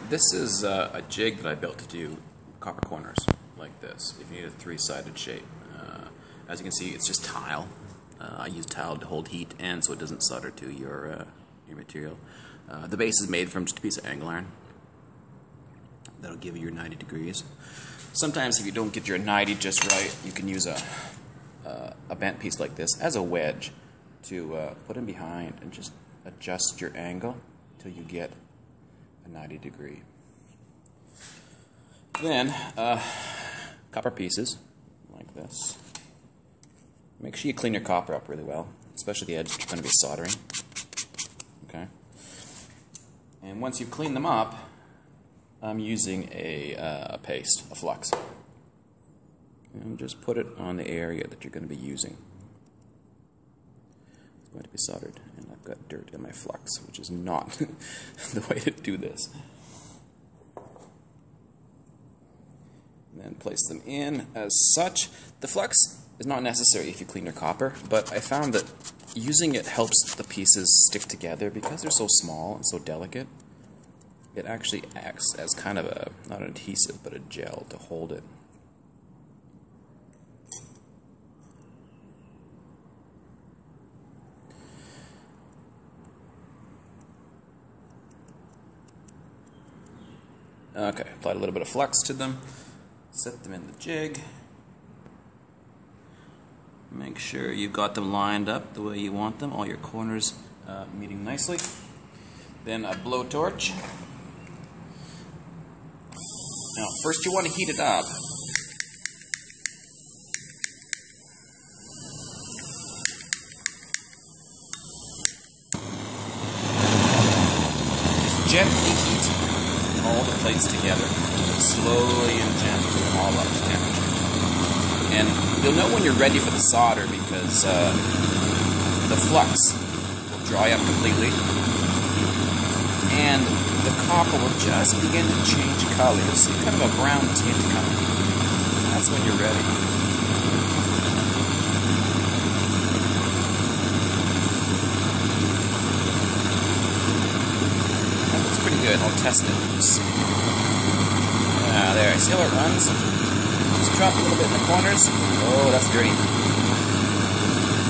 This is a jig that I built to do copper corners like this. If you need a three-sided shape. As you can see, it's just tile. I use tile to hold heat and so it doesn't solder to your material. The base is made from just a piece of angle iron. That'll give you your 90 degrees. Sometimes if you don't get your 90 just right, you can use a bent piece like this as a wedge to put in behind and just adjust your angle till you get a 90 degree. Then copper pieces like this. Make sure you clean your copper up really well, especially the edge that you're going to be soldering. Okay. And once you've cleaned them up, I'm using a paste, a flux. And just put it on the area that you're going to be using. It's going to be soldered, and I've got dirt in my flux, which is not the way to do this. And then place them in as such. The flux is not necessary if you clean your copper, but I found that using it helps the pieces stick together because they're so small and so delicate. It actually acts as kind of a, not an adhesive, but a gel to hold it. Okay, applied a little bit of flux to them, set them in the jig. Make sure you've got them lined up the way you want them, all your corners meeting nicely. Then a blowtorch. Now, first you want to heat it up. Just gently heat all the plates together, slowly and gently, bring them all up to temperature. And you'll know when you're ready for the solder because the flux will dry up completely, and the copper will just begin to change color. You'll see kind of a brown tint coming. That's when you're ready. That looks pretty good. I'll test it. There. See how it runs? Just drop a little bit in the corners. Oh, that's dirty.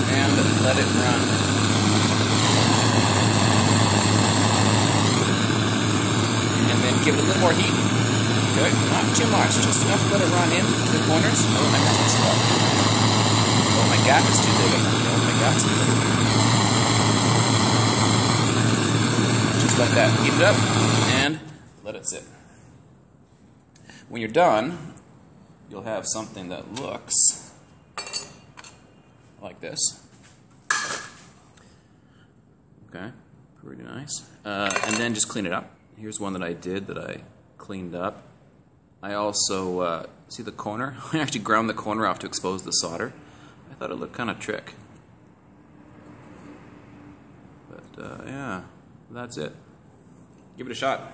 And let it run. And then give it a little more heat. Good. Not too much. Just enough to let it run in to the corners. Oh, my gap is up. Oh, my gap is too big. Oh, my gap's too big. Just let that heat it up and let it sit. When you're done, you'll have something that looks like this. Okay, pretty nice. And then just clean it up. Here's one that I did that I cleaned up. I also, see the corner? I actually ground the corner off to expose the solder. I thought it looked kind of trick. But yeah, that's it. Give it a shot.